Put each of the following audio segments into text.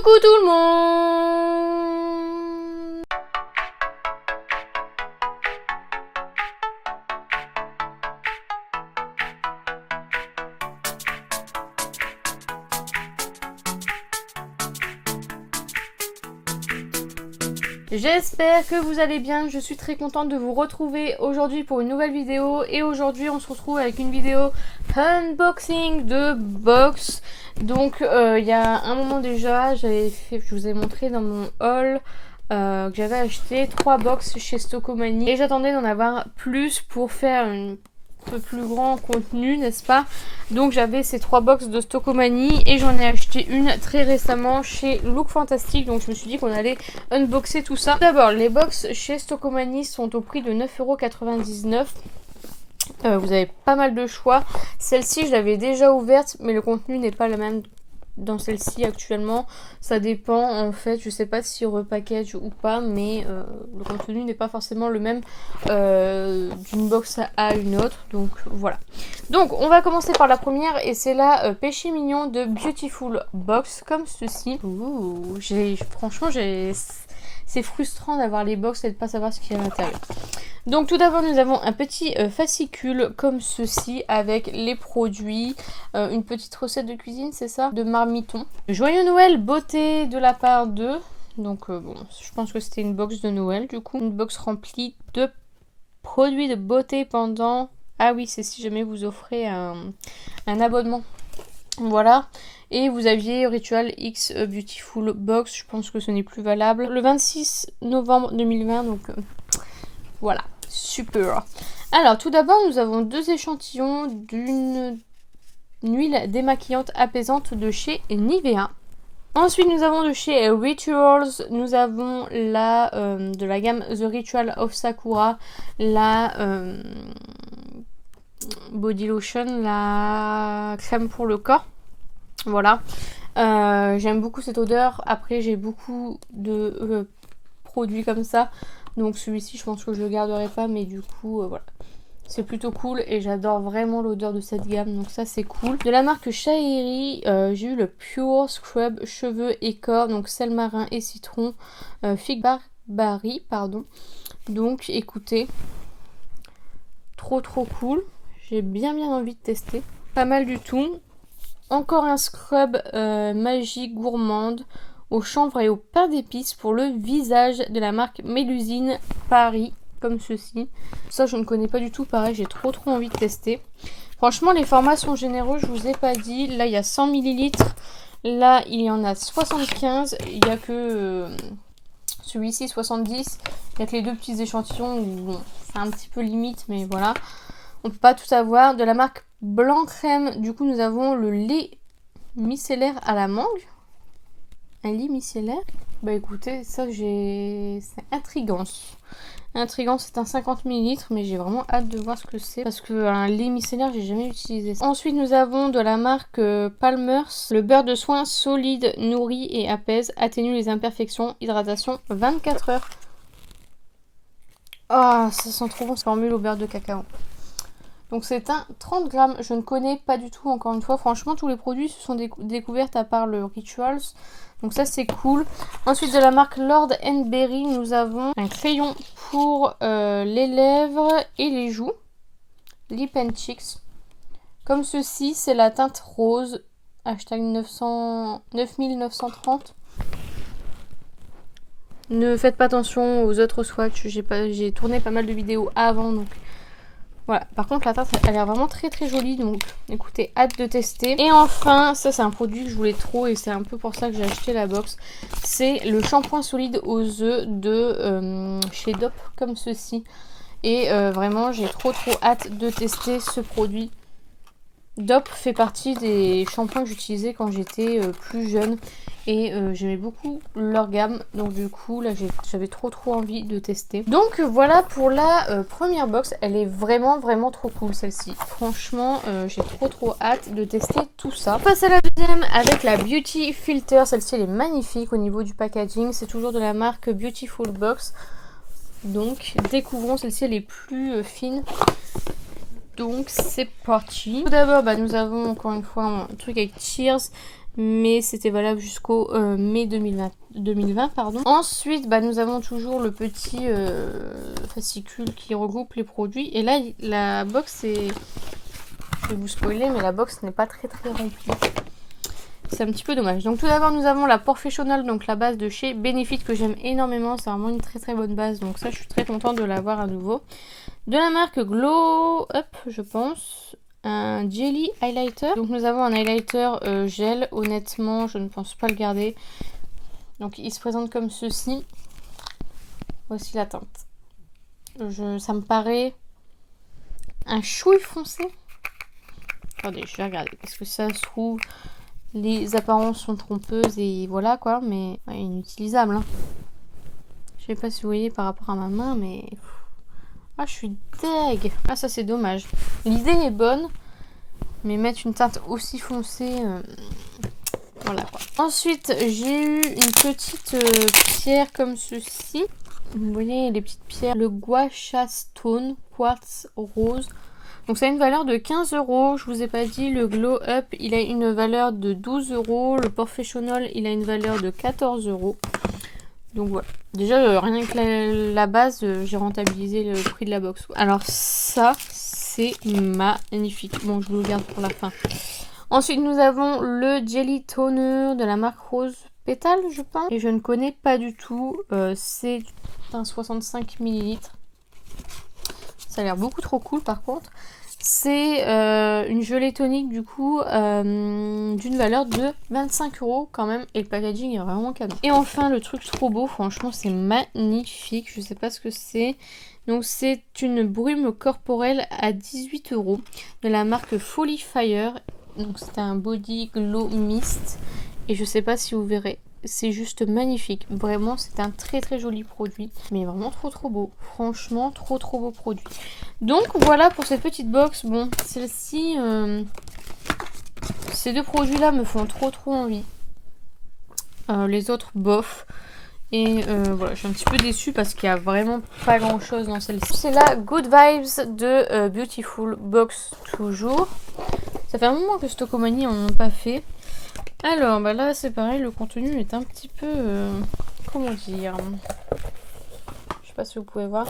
Coucou tout le monde! J'espère que vous allez bien, je suis très contente de vous retrouver aujourd'hui pour une nouvelle vidéo. Et aujourd'hui on se retrouve avec une vidéo unboxing de box. Donc il y a un moment déjà, je vous ai montré dans mon haul que j'avais acheté 3 box chez Stockomanie. Et j'attendais d'en avoir plus pour faire un peu plus grand contenu, n'est-ce pas? Donc j'avais ces 3 box de Stockomanie et j'en ai acheté une très récemment chez Look Fantastic. Donc je me suis dit qu'on allait unboxer tout ça. D'abord, les box chez Stockomanie sont au prix de 9,99 €. Vous avez pas mal de choix. Celle-ci je l'avais déjà ouverte mais le contenu n'est pas le même dans celle-ci actuellement. Ça dépend en fait, je sais pas si repackage ou pas, mais le contenu n'est pas forcément le même d'une box à une autre. Donc voilà. Donc on va commencer par la première et c'est la Péché Mignon de Beautiful Box comme ceci. Ouh, franchement c'est frustrant d'avoir les box et de pas savoir ce qu'il y a à l'intérieur. Donc tout d'abord nous avons un petit fascicule comme ceci avec les produits, une petite recette de cuisine, c'est ça, de marmiton. Joyeux Noël, beauté de la part de... Donc bon, je pense que c'était une box de Noël du coup. Une box remplie de produits de beauté pendant... Ah oui, c'est si jamais vous offrez un abonnement. Voilà. Et vous aviez Ritual X Beautiful Box, je pense que ce n'est plus valable. Le 26 novembre 2020, donc voilà, super. Alors tout d'abord nous avons 2 échantillons d'une huile démaquillante apaisante de chez Nivea. Ensuite nous avons de chez Rituals, nous avons de la gamme The Ritual of Sakura, la body lotion, la crème pour le corps. Voilà, j'aime beaucoup cette odeur. Après j'ai beaucoup de produits comme ça, donc celui-ci je pense que je le garderai pas, mais du coup voilà, c'est plutôt cool et j'adore vraiment l'odeur de cette gamme, donc ça c'est cool. De la marque Shairi, j'ai eu le Pure Scrub cheveux et corps, donc sel marin et citron, Fig Barberry pardon. Donc écoutez, trop cool, j'ai bien envie de tester, pas mal du tout. Encore un scrub magique gourmande au chanvre et au pain d'épices pour le visage de la marque Mélusine Paris, comme ceci. Ça je ne connais pas du tout, pareil j'ai trop envie de tester. Franchement les formats sont généreux, je vous ai pas dit. Là il y a 100 ml, là il y en a 75, il n'y a que celui-ci 70. Il n'y a que les 2 petits échantillons où bon, c'est un petit peu limite, mais voilà. On peut pas tout avoir. De la marque Blanc Crème, du coup nous avons le lait micellaire à la mangue. Un lait micellaire. Bah écoutez, ça c'est intriguant. Intriguant, c'est un 50 ml, mais j'ai vraiment hâte de voir ce que c'est. Parce que un lait micellaire, j'ai jamais utilisé ça. Ensuite nous avons de la marque Palmer's, le beurre de soin solide, nourrit et apaise, atténue les imperfections, hydratation 24 heures. Ah, ça sent trop bon, cette formule au beurre de cacao. Donc c'est un 30 grammes, je ne connais pas du tout encore une fois, franchement tous les produits se sont découvertes à part le Rituals, donc ça c'est cool. Ensuite de la marque Lord & Berry, nous avons un crayon pour les lèvres et les joues, Lip and Cheeks, comme ceci, c'est la teinte rose, hashtag 9930. Ne faites pas attention aux autres swatchs, j'ai tourné pas mal de vidéos avant, donc... Voilà, par contre la teinte elle a l'air vraiment très jolie, donc écoutez, hâte de tester. Et enfin, ça c'est un produit que je voulais trop et c'est un peu pour ça que j'ai acheté la box. C'est le shampoing solide aux œufs de chez Dop, comme ceci. Et vraiment j'ai trop hâte de tester ce produit. Dop fait partie des shampoings que j'utilisais quand j'étais plus jeune. Et j'aimais beaucoup leur gamme, donc du coup là j'avais trop envie de tester. Donc voilà pour la première box, elle est vraiment trop cool celle-ci. Franchement j'ai trop hâte de tester tout ça. On passe à la deuxième avec la Beauty Filter, celle-ci elle est magnifique au niveau du packaging, c'est toujours de la marque Beautiful Box. Donc découvrons, celle-ci elle est plus fine. Donc c'est parti. Tout d'abord nous avons encore une fois un truc avec Cheers. mais c'était valable jusqu'au mai 2020 pardon. Ensuite, nous avons toujours le petit fascicule qui regroupe les produits. Et là, la box est... Je vais vous spoiler, mais la box n'est pas très remplie. C'est un petit peu dommage. Donc tout d'abord, nous avons la Professional, donc la base de chez Benefit que j'aime énormément. C'est vraiment une très bonne base. Donc ça, je suis très contente de l'avoir à nouveau. De la marque Glow Up, je pense. Un Jelly Highlighter. Donc nous avons un highlighter gel. Honnêtement, je ne pense pas le garder. Donc il se présente comme ceci. Voici la teinte. Ça me paraît un chouille foncé. Attendez, je vais regarder. Parce que ça se trouve, les apparences sont trompeuses et voilà quoi. Mais ouais, inutilisable. Hein. Je sais pas si vous voyez par rapport à ma main, mais... Ah, je suis deg. Ah, ça c'est dommage. L'idée est bonne. Mais mettre une teinte aussi foncée... Voilà quoi. Ensuite, j'ai eu une petite pierre comme ceci. Vous voyez les petites pierres. Le Gua Sha Stone Quartz Rose. Donc ça a une valeur de 15 €. Je vous ai pas dit, le Glow Up, il a une valeur de 12 €. Le Professional, il a une valeur de 14 €. Donc voilà. Déjà, rien que la base, j'ai rentabilisé le prix de la box. Alors ça, c'est magnifique. Bon, je vous le garde pour la fin. Ensuite, nous avons le Jelly Toner de la marque Rose Pétale, je pense. Et je ne connais pas du tout. C'est un 65 ml. Ça a l'air beaucoup trop cool par contre. C'est une gelée tonique du coup d'une valeur de 25 € quand même. Et le packaging est vraiment canon. Et enfin le truc trop beau, franchement c'est magnifique. Je sais pas ce que c'est. Donc c'est une brume corporelle à 18 € de la marque Folly Fire. Donc c'est un body glow mist. Et je sais pas si vous verrez. C'est juste magnifique. Vraiment, c'est un très joli produit. Mais vraiment trop beau. Franchement, trop beau produit. Donc, voilà pour cette petite box. Bon, celle-ci... ces deux produits-là me font trop envie. Les autres, bof. Et voilà, je suis un petit peu déçue parce qu'il n'y a vraiment pas grand-chose dans celle-ci. C'est la Good Vibes de Beautiful Box, toujours. Ça fait un moment que Stockomanie n'en ont pas fait. Alors, là, c'est pareil, le contenu est un petit peu... comment dire? Je sais pas si vous pouvez voir.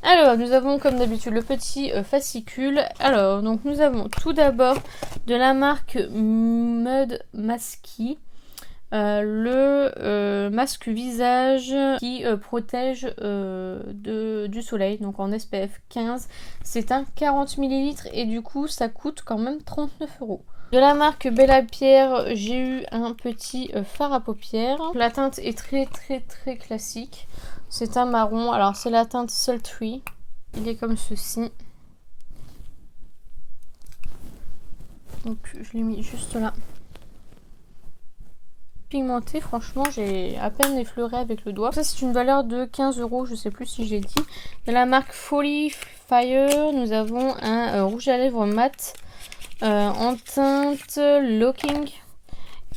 Alors, nous avons comme d'habitude le petit fascicule. Alors, donc nous avons tout d'abord de la marque Mud Masky. Le masque visage qui protège du soleil, donc en SPF 15. C'est un 40 ml et du coup, ça coûte quand même 39 €. De la marque Bella Pierre, j'ai eu un petit fard à paupières. La teinte est très classique. C'est un marron. Alors c'est la teinte Sultry. Il est comme ceci. Donc je l'ai mis juste là. Pigmenté, franchement j'ai à peine effleuré avec le doigt. Ça c'est une valeur de 15 €, je sais plus si j'ai dit. De la marque Folly Fire, nous avons un rouge à lèvres mat. En teinte Looking,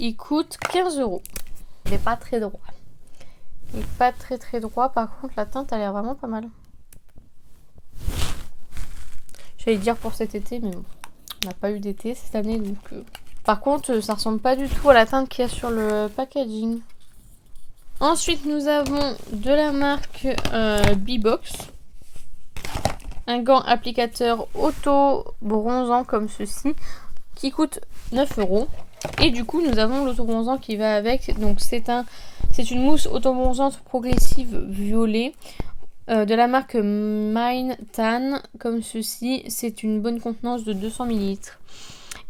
il coûte 15 €. Il n'est pas très droit. Il n'est pas très droit. Par contre, la teinte a l'air vraiment pas mal. J'allais dire pour cet été, mais bon, on n'a pas eu d'été cette année. Donc, Par contre, ça ressemble pas du tout à la teinte qu'il y a sur le packaging. Ensuite, nous avons de la marque B-Box. Un gant applicateur auto-bronzant comme ceci qui coûte 9 €. Et du coup, nous avons l'auto-bronzant qui va avec. Donc, c'est une mousse auto-bronzante progressive violet de la marque Mine Tan comme ceci. C'est une bonne contenance de 200 ml.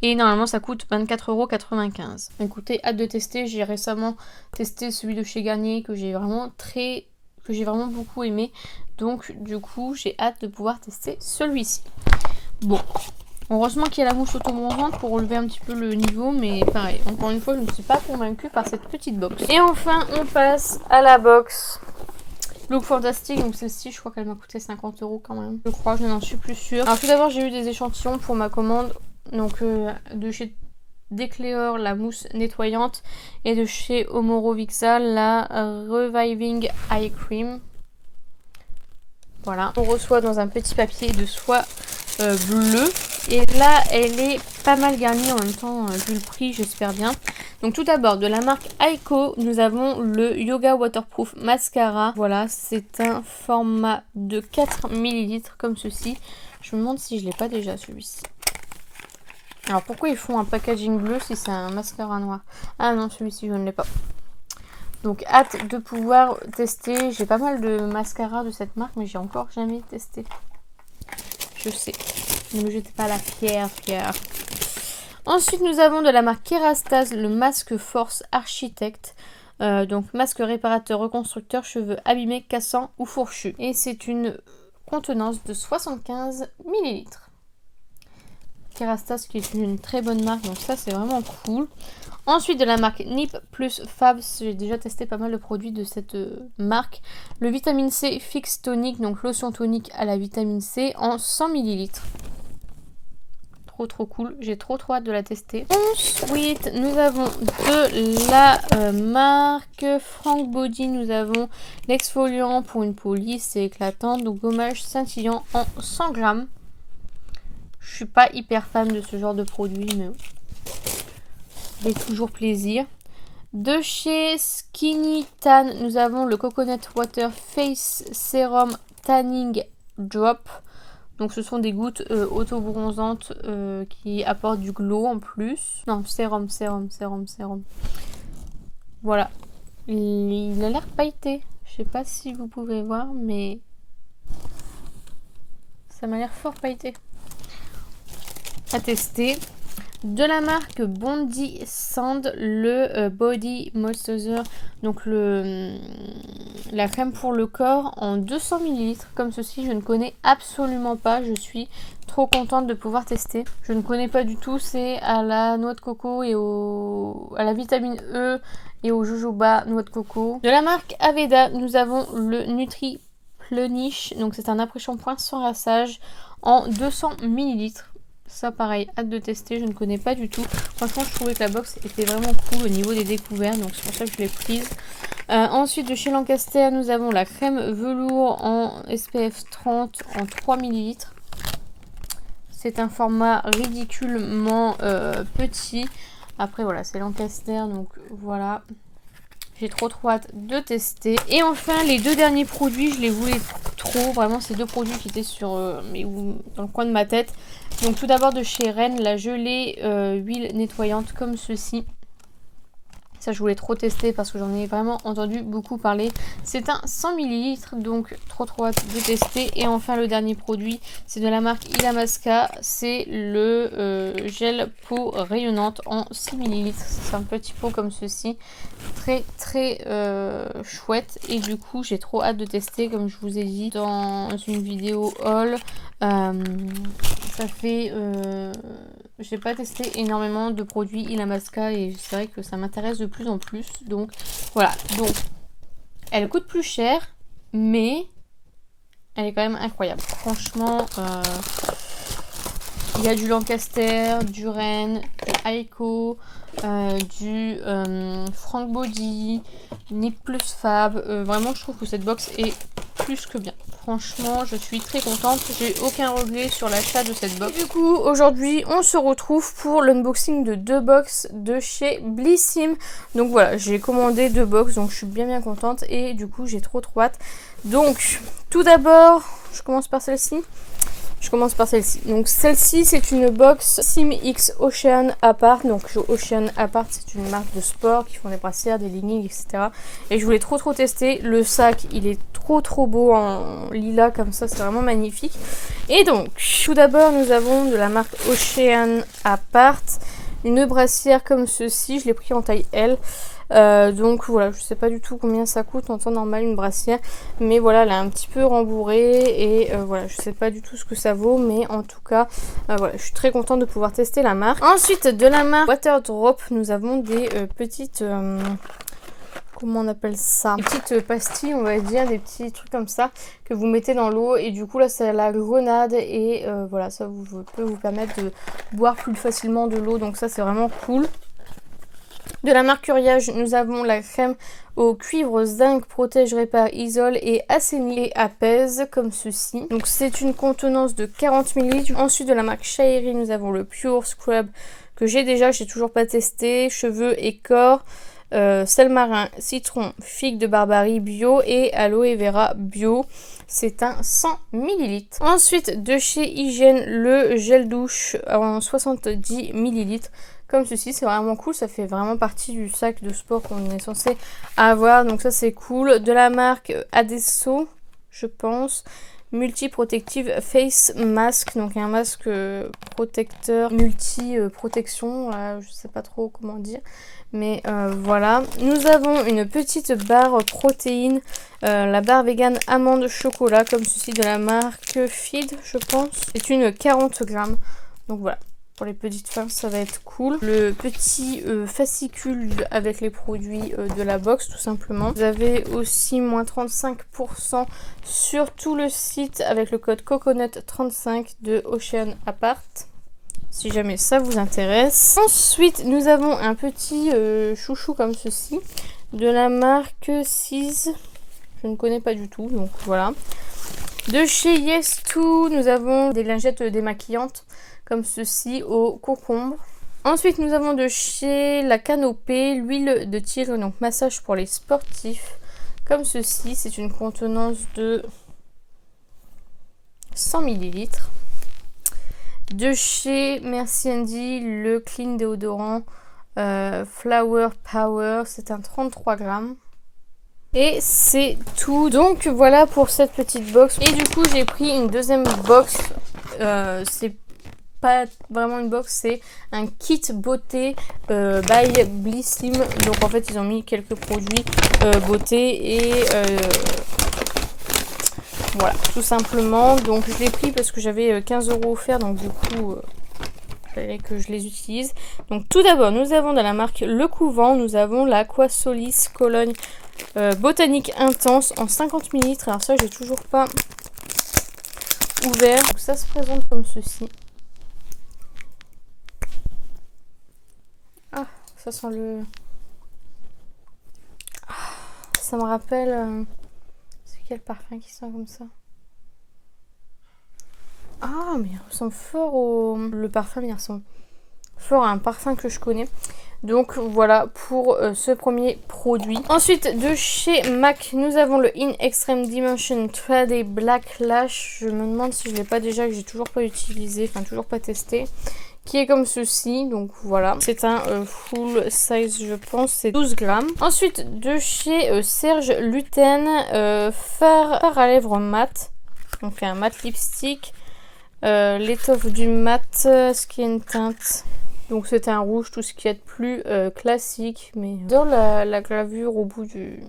Et normalement, ça coûte 24,95 €. Écoutez, hâte de tester. J'ai récemment testé celui de chez Garnier que j'ai vraiment beaucoup aimé. Donc du coup j'ai hâte de pouvoir tester celui-ci. Bon, heureusement qu'il y a la mousse auto-bronzante pour relever un petit peu le niveau, mais pareil, encore une fois je ne suis pas convaincue par cette petite box. Et enfin on passe à la box Look Fantastic. Donc celle-ci je crois qu'elle m'a coûté 50 € quand même. Je crois, je n'en suis plus sûre. Alors tout d'abord j'ai eu des échantillons pour ma commande. Donc de chez Decléor la mousse nettoyante et de chez Omorovixa la Reviving Eye Cream. Voilà, on reçoit dans un petit papier de soie bleu Et là, elle est pas mal garnie en même temps, vu le prix, j'espère bien. Donc tout d'abord, de la marque Aiko, nous avons le Yoga Waterproof Mascara. Voilà, c'est un format de 4 ml comme ceci. Je me demande si je l'ai pas déjà celui-ci. Alors pourquoi ils font un packaging bleu si c'est un mascara noir? Ah non, celui-ci je ne l'ai pas. Donc hâte de pouvoir tester. J'ai pas mal de mascara de cette marque, mais j'ai encore jamais testé. Je sais. Ne me jetez pas la pierre. Ensuite, nous avons de la marque Kerastase le masque Force Architect. Donc masque réparateur, reconstructeur, cheveux abîmés, cassants ou fourchus. Et c'est une contenance de 75 ml. Kerastase qui est une très bonne marque, donc ça c'est vraiment cool. Ensuite de la marque Nip plus Fab, j'ai déjà testé pas mal de produits de cette marque. Le vitamine C Fix Tonic, donc lotion tonique à la vitamine C en 100 ml. Trop cool, j'ai trop hâte de la tester. Ensuite nous avons de la marque Frank Body, nous avons l'exfoliant pour une peau lisse et éclatante, donc gommage scintillant en 100 grammes. Je suis pas hyper fan de ce genre de produit, mais fait toujours plaisir. De chez Skinny Tan, nous avons le Coconut Water Face Serum Tanning Drop. Donc ce sont des gouttes auto-bronzantes qui apportent du glow en plus. Non, sérum. Voilà. Il a l'air pailleté. Je sais pas si vous pouvez voir, mais ça m'a l'air fort pailleté. À tester. De la marque Bondi Sand, le Body Moisturizer, donc la crème pour le corps en 200 ml comme ceci. Je ne connais absolument pas, je suis trop contente de pouvoir tester. Je ne connais pas du tout, c'est à la noix de coco et à la vitamine E et au jojoba noix de coco. De la marque Aveda, nous avons le Nutri Plenish, donc c'est un après-shampoing sans rinçage en 200 ml. Ça pareil, hâte de tester, je ne connais pas du tout. Franchement je trouvais que la box était vraiment cool au niveau des découvertes, donc c'est pour ça que je l'ai prise. Ensuite de chez Lancaster, nous avons la crème velours en SPF 30 en 3 ml. C'est un format ridiculement petit. Après voilà, c'est Lancaster, donc voilà. J'ai trop hâte de tester. Et enfin, les deux derniers produits, je les voulais trop. Vraiment, ces deux produits qui étaient dans le coin de ma tête. Donc tout d'abord de chez Rennes, la gelée huile nettoyante comme ceci. Ça, je voulais trop tester parce que j'en ai vraiment entendu beaucoup parler. C'est un 100 ml, donc trop hâte de tester. Et enfin, le dernier produit, c'est de la marque Illamasqua. C'est le gel peau rayonnante en 6 ml. C'est un petit pot comme ceci. Très chouette. Et du coup, j'ai trop hâte de tester, comme je vous ai dit dans une vidéo haul. Ça fait... j'ai pas testé énormément de produits Illamasqua et c'est vrai que ça m'intéresse de plus en plus. Donc voilà, donc elle coûte plus cher, mais elle est quand même incroyable. Franchement, il y a du Lancaster, du Rennes, du Aiko, du Frank Body, Nip plus Fab. Vraiment, je trouve que cette box est plus que bien. Franchement, je suis très contente. J'ai aucun regret sur l'achat de cette box. Et du coup, aujourd'hui, on se retrouve pour l'unboxing de 2 box de chez Blissim. Donc voilà, j'ai commandé 2 box, donc je suis bien contente. Et du coup, j'ai trop hâte. Donc, tout d'abord, je commence par celle-ci. Donc celle-ci, c'est une box SimX Ocean Apart. Donc Ocean Apart, c'est une marque de sport qui font des brassières, des leggings, etc. Et je voulais trop tester. Le sac, il est trop beau en lilas comme ça, c'est vraiment magnifique. Et donc, tout d'abord, nous avons de la marque Ocean Apart une brassière comme ceci. Je l'ai pris en taille L. Donc voilà, je sais pas du tout combien ça coûte en temps normal une brassière, mais voilà, elle est un petit peu rembourrée et voilà, je sais pas du tout ce que ça vaut, mais en tout cas voilà, je suis très contente de pouvoir tester la marque. Ensuite, de la marque Waterdrop, nous avons des petites comment on appelle ça, des petites pastilles, on va dire, des petits trucs comme ça que vous mettez dans l'eau, et du coup là c'est la grenade et voilà, ça peut vous permettre de boire plus facilement de l'eau, donc ça c'est vraiment cool. De la marque Uriage, nous avons la crème au cuivre zinc protège, répare, isole et assainit et apaise comme ceci. Donc c'est une contenance de 40 ml. Ensuite de la marque Shairi, nous avons le Pure Scrub que j'ai toujours pas testé. Cheveux et corps, sel marin, citron, figue de Barbarie bio et aloe vera bio. C'est un 100 ml. Ensuite de chez Hygiène, le gel douche en 70 ml. Comme ceci, c'est vraiment cool, ça fait vraiment partie du sac de sport qu'on est censé avoir, donc ça c'est cool. De la marque Adesso, je pense, multi-protective face mask, donc un masque protecteur multi-protection, je sais pas trop comment dire, mais voilà. Nous avons une petite barre protéine, la barre vegan amande chocolat, comme ceci, de la marque Feed, je pense. C'est une 40 grammes, donc voilà. Pour les petites femmes, ça va être cool. Le petit fascicule avec les produits de la box, tout simplement. Vous avez aussi moins 35% sur tout le site avec le code Coconut35 de Ocean Apart, si jamais ça vous intéresse. Ensuite, nous avons un petit chouchou comme ceci, de la marque Cise. Je ne connais pas du tout, donc voilà. De chez Yes2, nous avons des lingettes démaquillantes comme ceci au concombre. Ensuite, nous avons de chez La Canopée l'huile de tigre, donc massage pour les sportifs, comme ceci. C'est une contenance de 100 ml. De chez Merci Andy, le clean déodorant Flower Power, c'est un 33 grammes. Et c'est tout. Donc voilà pour cette petite box. Et du coup, j'ai pris une deuxième box. C'est pas vraiment une box, c'est un kit beauté by Blissim. Donc en fait ils ont mis quelques produits beauté et voilà, tout simplement. Donc je l'ai pris parce que j'avais 15 € offerts, donc du coup il fallait que je les utilise. Donc tout d'abord nous avons dans la marque Le Couvent, nous avons la Aquasolis Cologne botanique intense en 50 ml. Alors ça j'ai toujours pas ouvert. Donc ça se présente comme ceci. Ah, ça sent le... Ah, ça me rappelle... C'est quel parfum qui sent comme ça? Ah, mais il ressemble fort au... Le parfum, il ressemble fort à un parfum que je connais. Donc voilà pour ce premier produit. Ensuite, de chez MAC, nous avons le In Extreme Dimension 3D Black Lash. Je me demande si je ne l'ai pas déjà, que j'ai toujours pas utilisé, enfin toujours pas testé. Qui est comme ceci, donc voilà. C'est un full size, je pense, c'est 12 grammes. Ensuite, de chez Serge Lutène, fard à lèvres mat. Donc un mat lipstick. L'étoffe du mat, skin tint. Donc c'est un rouge, tout ce qui est de plus classique. Mais dans la gravure au bout du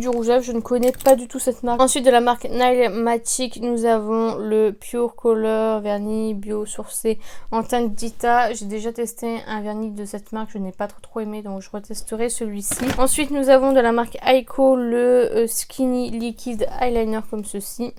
rouge à lèvres, je ne connais pas du tout cette marque. Ensuite, de la marque Nail Matic, nous avons le Pure Color vernis biosourcé en teinte Dita. J'ai déjà testé un vernis de cette marque, je n'ai pas trop aimé, donc je retesterai celui-ci. Ensuite, nous avons de la marque Aiko le Skinny Liquid Eyeliner comme ceci.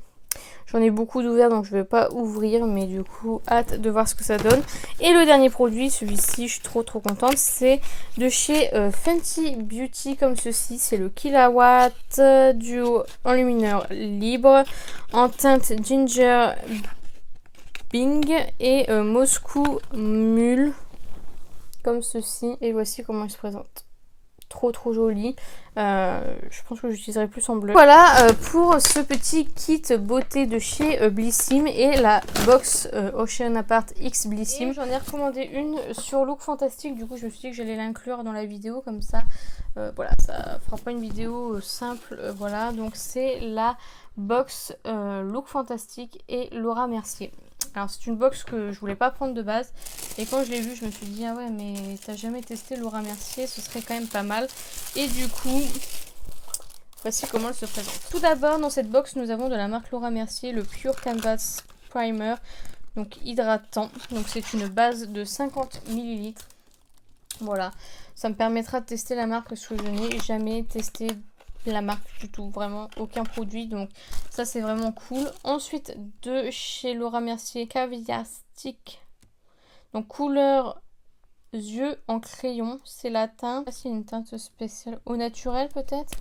J'en ai beaucoup d'ouverts, donc je ne vais pas ouvrir, mais du coup, hâte de voir ce que ça donne. Et le dernier produit, celui-ci, je suis trop contente, c'est de chez Fenty Beauty, comme ceci. C'est le Killawatt Duo Enlumineur Libre en teinte Ginger Bing et Moscou Mule, comme ceci. Et voici comment il se présente. Trop joli. Je pense que j'utiliserai plus en bleu. Voilà pour ce petit kit beauté de chez Blissim et la box Ocean Apart X Blissim. J'en ai recommandé une sur Look Fantastique, du coup je me suis dit que j'allais l'inclure dans la vidéo, comme ça voilà, ça fera pas une vidéo simple. Voilà, donc c'est la box Look Fantastique et Laura Mercier. Alors c'est une box que je voulais pas prendre de base, et quand je l'ai vue je me suis dit ah ouais, mais t'as jamais testé Laura Mercier, ce serait quand même pas mal. Et du coup voici comment elle se présente. Tout d'abord dans cette box nous avons de la marque Laura Mercier le Pure Canvas Primer, donc hydratant. Donc c'est une base de 50 ml. Voilà, ça me permettra de tester la marque parce que je n'ai jamais testé la marque du tout, vraiment aucun produit, donc ça c'est vraiment cool. Ensuite de chez Laura Mercier Caviar Stick, donc couleur yeux en crayon. C'est la teinte, c'est une teinte spéciale au naturel peut-être.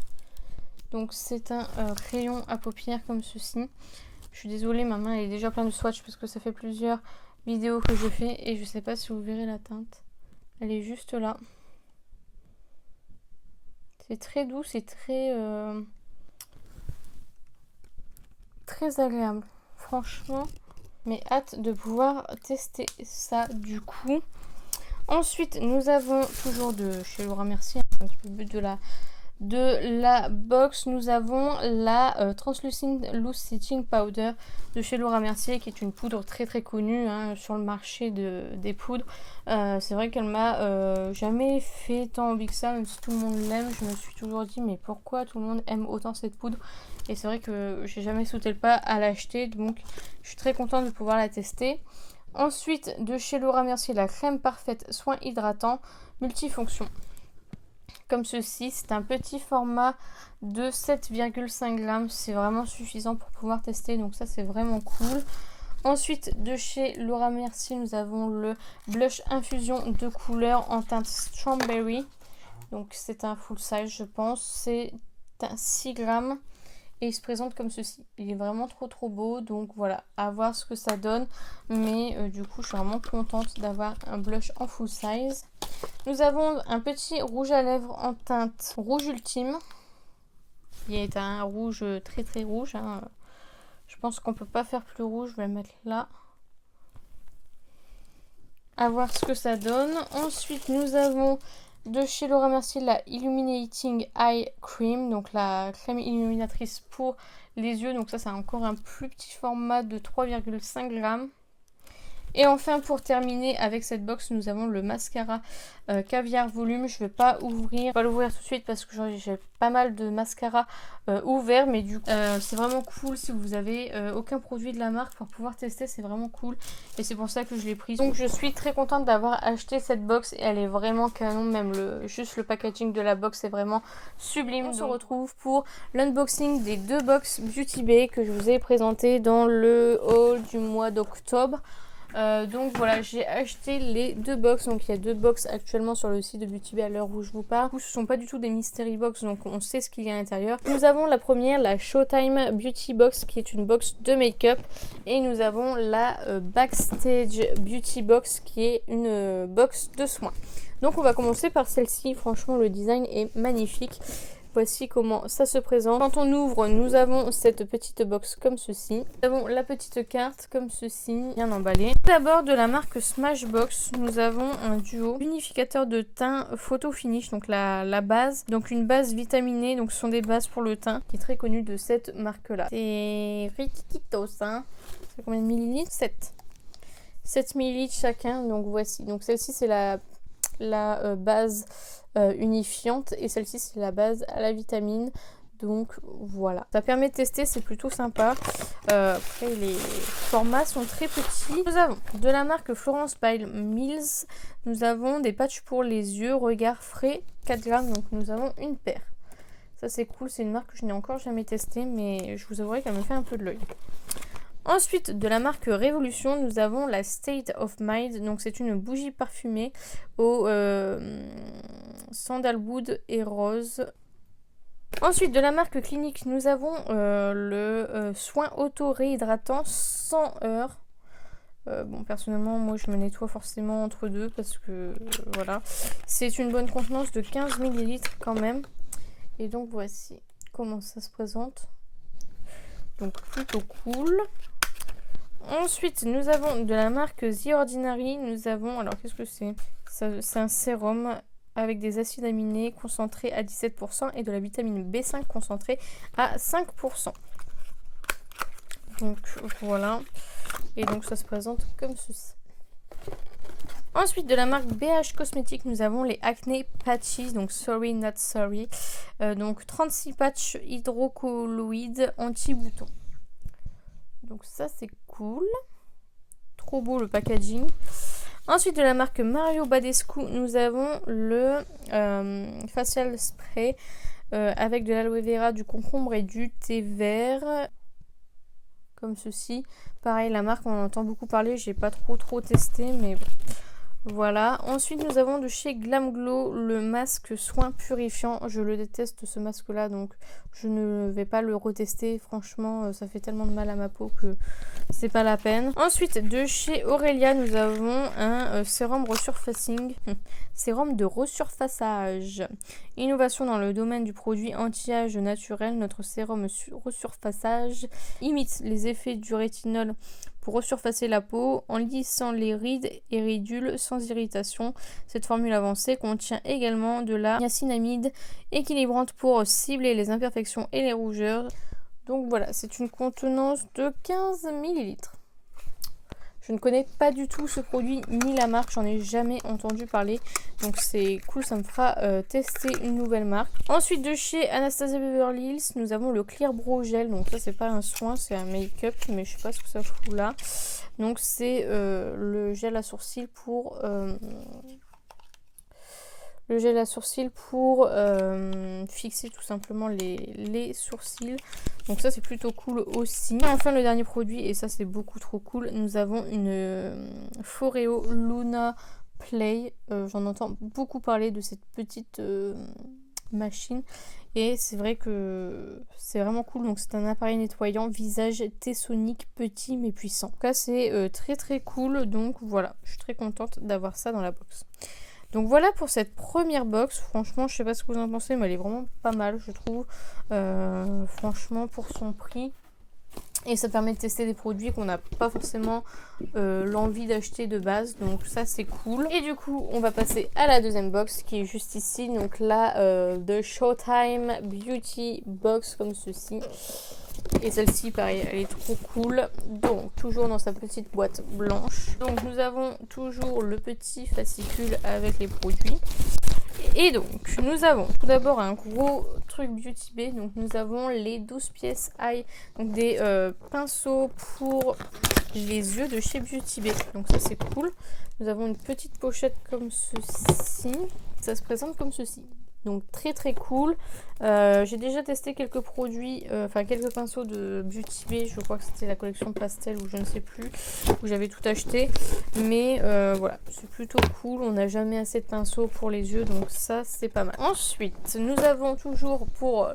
Donc c'est un crayon à paupières comme ceci. Je suis désolée, ma main elle est déjà pleine de swatch parce que ça fait plusieurs vidéos que je fais et je sais pas si vous verrez la teinte. Elle est juste là. C'est très doux, c'est très agréable. Franchement, mais hâte de pouvoir tester ça du coup. Ensuite, nous avons toujours de chez Laura Mercier, un petit peu le but de la box, nous avons la Translucent Loose Setting Powder de chez Laura Mercier, qui est une poudre très connue hein, sur le marché des poudres. C'est vrai qu'elle m'a jamais fait tant envie que ça, même si tout le monde l'aime. Je me suis toujours dit mais pourquoi tout le monde aime autant cette poudre? Et c'est vrai que j'ai jamais sauté le pas à l'acheter, donc je suis très contente de pouvoir la tester. Ensuite, de chez Laura Mercier, la crème parfaite soin hydratant multifonction. Comme ceci, c'est un petit format de 7,5 grammes. C'est vraiment suffisant pour pouvoir tester, donc ça c'est vraiment cool. Ensuite, de chez Laura Mercier, nous avons le blush infusion de couleur en teinte Strawberry. Donc c'est un full size je pense. C'est un 6 grammes. Et il se présente comme ceci. Il est vraiment trop beau. Donc voilà, à voir ce que ça donne. Mais du coup, je suis vraiment contente d'avoir un blush en full size. Nous avons un petit rouge à lèvres en teinte rouge ultime. Il est un rouge très rouge. Hein. Je pense qu'on peut pas faire plus rouge. Je vais le mettre là. À voir ce que ça donne. Ensuite, nous avons de chez Laura Mercier la Illuminating Eye Cream, donc la crème illuminatrice pour les yeux. Donc ça c'est encore un plus petit format de 3,5 grammes. Et enfin pour terminer avec cette box, nous avons le mascara Caviar Volume. Je ne vais pas l'ouvrir tout de suite parce que j'ai pas mal de mascara ouverts. Mais du coup c'est vraiment cool si vous avez aucun produit de la marque pour pouvoir tester. C'est vraiment cool et c'est pour ça que je l'ai prise. Donc je suis très contente d'avoir acheté cette box et elle est vraiment canon. Même juste le packaging de la box est vraiment sublime. On se retrouve pour l'unboxing des deux box Beauty Bay que je vous ai présenté dans le haul du mois d'octobre. Donc voilà, j'ai acheté les deux box. Donc il y a deux box actuellement sur le site de Beauty Bay à l'heure où je vous parle. Ce ne sont pas du tout des mystery box, donc on sait ce qu'il y a à l'intérieur. Nous avons la première, la Showtime Beauty Box, qui est une box de make-up. Et nous avons la Backstage Beauty Box, qui est une box de soins. Donc on va commencer par celle-ci. Franchement, le design est magnifique. Voici comment ça se présente. Quand on ouvre, nous avons cette petite box comme ceci. Nous avons la petite carte comme ceci, bien emballée. D'abord de la marque Smashbox, nous avons un duo unificateur de teint photo finish, donc la base. Donc une base vitaminée, donc ce sont des bases pour le teint, qui est très connue de cette marque-là. C'est Riquitos, hein. C'est combien de millilitres? 7 millilitres chacun, donc voici. Donc celle-ci c'est la base unifiante et celle-ci c'est la base à la vitamine. Donc voilà, ça permet de tester, c'est plutôt sympa. Après les formats sont très petits. Nous avons de la marque Florence by Mills, nous avons des patchs pour les yeux, regard frais, 4 grammes, donc nous avons une paire. Ça c'est cool, c'est une marque que je n'ai encore jamais testée, mais je vous avouerai qu'elle me fait un peu de l'œil. Ensuite, de la marque Révolution, nous avons la State of Mind. Donc c'est une bougie parfumée au sandalwood et rose. Ensuite, de la marque Clinique, nous avons le soin auto-réhydratant 100 heures. Bon, personnellement, moi je me nettoie forcément entre deux parce que voilà. C'est une bonne contenance de 15 ml quand même. Et donc voici comment ça se présente. Donc plutôt cool. Ensuite, nous avons de la marque The Ordinary. Nous avons, alors qu'est-ce que c'est? C'est un sérum avec des acides aminés concentrés à 17% et de la vitamine B5 concentrée à 5%. Donc voilà. Et donc ça se présente comme ceci. Ensuite, de la marque BH Cosmetics, nous avons les Acne Patches, donc Sorry Not Sorry. Donc 36 patchs hydrocolloïdes anti-boutons. Donc ça c'est cool. Trop beau le packaging. Ensuite de la marque Mario Badescu, nous avons le facial spray avec de l'aloe vera, du concombre et du thé vert. Comme ceci. Pareil, la marque on en entend beaucoup parler, j'ai pas trop testé, mais bon. Voilà. Ensuite, nous avons de chez Glam Glow le masque soin purifiant. Je le déteste ce masque-là, donc je ne vais pas le retester. Franchement, ça fait tellement de mal à ma peau que c'est pas la peine. Ensuite, de chez Aurelia, nous avons un sérum resurfacing. Sérum de resurfaçage. Innovation dans le domaine du produit anti-âge naturel. Notre sérum resurfaçage imite les effets du rétinol pour resurfacer la peau en lissant les rides et ridules sans irritation. Cette formule avancée contient également de la niacinamide équilibrante pour cibler les imperfections et les rougeurs. Donc voilà, c'est une contenance de 15 ml. Je ne connais pas du tout ce produit ni la marque, j'en ai jamais entendu parler. Donc c'est cool, ça me fera tester une nouvelle marque. Ensuite de chez Anastasia Beverly Hills, nous avons le Clear Brow Gel. Donc ça c'est pas un soin, c'est un make-up, mais je sais pas ce que ça fout là. Donc c'est le gel à sourcils pour... fixer tout simplement les sourcils. Donc ça c'est plutôt cool aussi. Et enfin le dernier produit, et ça c'est beaucoup trop cool, nous avons une Foreo Luna Play. J'en entends beaucoup parler de cette petite machine. Et c'est vrai que c'est vraiment cool. Donc c'est un appareil nettoyant visage T-Sonic petit mais puissant. En tout cas c'est très très cool. Donc voilà, je suis très contente d'avoir ça dans la box. Donc voilà pour cette première box. Franchement, je sais pas ce que vous en pensez, mais elle est vraiment pas mal, je trouve. Franchement, pour son prix. Et ça permet de tester des produits qu'on n'a pas forcément l'envie d'acheter de base. Donc ça, c'est cool. Et du coup, on va passer à la deuxième box qui est juste ici. Donc là, The Showtime Beauty Box comme ceci. Et celle-ci, pareil, elle est trop cool. Donc, toujours dans sa petite boîte blanche. Donc, nous avons toujours le petit fascicule avec les produits. Et donc, nous avons tout d'abord un gros truc Beauty Bay. Donc, nous avons les 12 pièces Eye. Donc, des pinceaux pour les yeux de chez Beauty Bay. Donc, ça, c'est cool. Nous avons une petite pochette comme ceci. Ça se présente comme ceci. Donc très très cool. J'ai déjà testé quelques produits, quelques pinceaux de Beauty Bay. Je crois que c'était la collection pastel ou je ne sais plus, où j'avais tout acheté. Mais voilà, c'est plutôt cool. On n'a jamais assez de pinceaux pour les yeux, donc ça c'est pas mal. Ensuite, nous avons toujours pour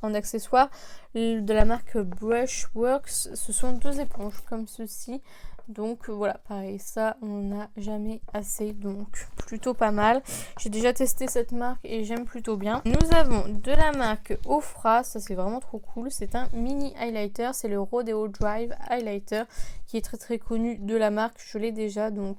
en accessoire de la marque Brushworks. Ce sont deux éponges comme ceci. Donc voilà, pareil, ça on n'a jamais assez, donc plutôt pas mal. J'ai déjà testé cette marque et j'aime plutôt bien. Nous avons de la marque Ofra, ça c'est vraiment trop cool. C'est un mini highlighter, c'est le Rodeo Drive Highlighter qui est très très connu de la marque. Je l'ai déjà, donc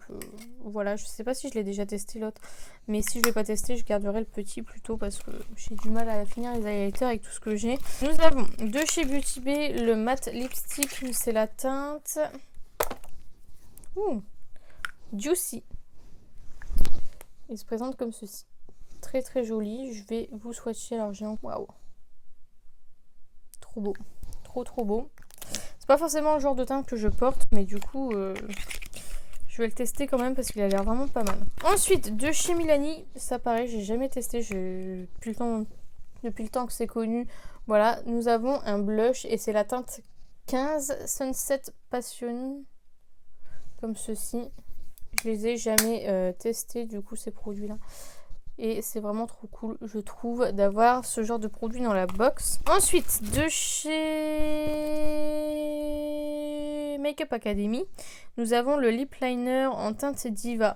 voilà, je sais pas si je l'ai déjà testé l'autre. Mais si je ne l'ai pas testé, je garderai le petit plutôt parce que j'ai du mal à finir les highlighters avec tout ce que j'ai. Nous avons de chez Beauty Bay le matte lipstick, c'est la teinte... Juicy. Il se présente comme ceci. Très très joli. Je vais vous swatcher. Alors j'ai un... Waouh. Trop beau. Trop trop beau. C'est pas forcément le genre de teinte que je porte, mais du coup je vais le tester quand même parce qu'il a l'air vraiment pas mal. Ensuite, de chez Milani, ça pareil, j'ai jamais testé. Depuis le temps que c'est connu. Voilà, nous avons un blush et c'est la teinte 15 Sunset Passion. Comme ceci. Je les ai jamais testés du coup ces produits là. Et c'est vraiment trop cool je trouve d'avoir ce genre de produit dans la box. Ensuite de chez Makeup Academy, nous avons le lip liner en teinte Diva.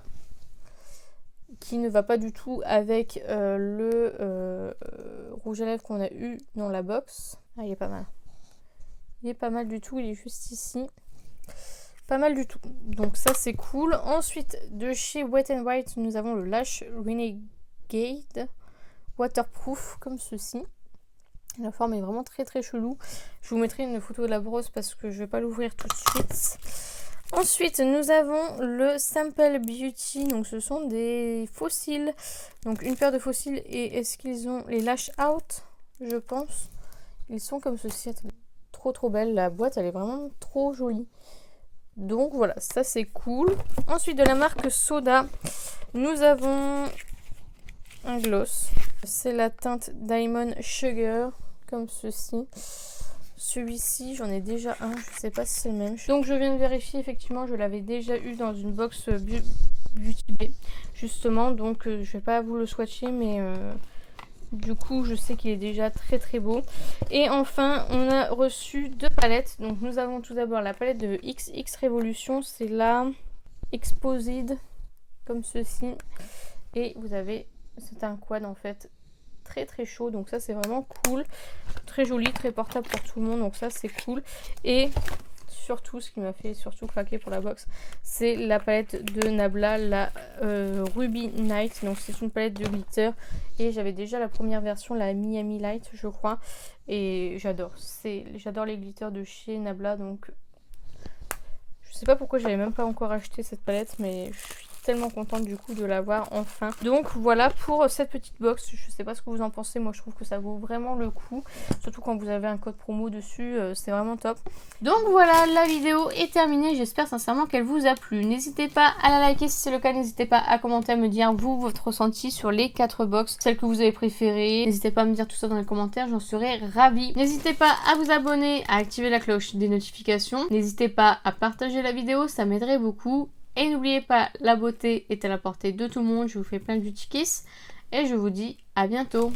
Qui ne va pas du tout avec le rouge à lèvres qu'on a eu dans la box. Ah il est pas mal. Il est pas mal du tout, il est juste ici. Pas mal du tout. Donc ça c'est cool. Ensuite de chez Wet n White nous avons le Lash Renegade Waterproof comme ceci. La forme est vraiment très très chelou. Je vous mettrai une photo de la brosse parce que je vais pas l'ouvrir tout de suite. Ensuite nous avons le Sample Beauty. Donc ce sont des faux cils. Donc une paire de faux cils et est-ce qu'ils ont les Lash Out? Je pense. Ils sont comme ceci. Trop trop belle. La boîte elle est vraiment trop jolie. Donc voilà, ça c'est cool. Ensuite de la marque Soda, nous avons un gloss. C'est la teinte Diamond Sugar, comme ceci. Celui-ci, j'en ai déjà un, je sais pas si c'est le même. Donc je viens de vérifier, effectivement, je l'avais déjà eu dans une box Beauty Bay justement, donc je vais pas vous le swatcher, mais du coup je sais qu'il est déjà très très beau. Et enfin on a reçu 2 palettes. Donc nous avons tout d'abord la palette de XX Revolution, c'est la Exposed comme ceci, et vous avez, c'est un quad en fait très très chaud, donc ça c'est vraiment cool, très joli, très portable pour tout le monde, donc ça c'est cool. Et surtout ce qui m'a fait surtout craquer pour la box, c'est la palette de Nabla, la Ruby Night. Donc c'est une palette de glitter et j'avais déjà la première version, la Miami Light je crois, et j'adore les glitters de chez Nabla. Donc je sais pas pourquoi j'avais même pas encore acheté cette palette, mais je suis tellement contente du coup de l'avoir enfin. Donc voilà pour cette petite box. Je sais pas ce que vous en pensez, moi je trouve que ça vaut vraiment le coup, surtout quand vous avez un code promo dessus, c'est vraiment top. Donc voilà, la vidéo est terminée, j'espère sincèrement qu'elle vous a plu. N'hésitez pas à la liker si c'est le cas, n'hésitez pas à commenter, à me dire vous votre ressenti sur les 4 box, celle que vous avez préférée. N'hésitez pas à me dire tout ça dans les commentaires, j'en serais ravie. N'hésitez pas à vous abonner, à activer la cloche des notifications. N'hésitez pas à partager la vidéo, ça m'aiderait beaucoup. Et n'oubliez pas, la beauté est à la portée de tout le monde. Je vous fais plein de beauty kiss et je vous dis à bientôt.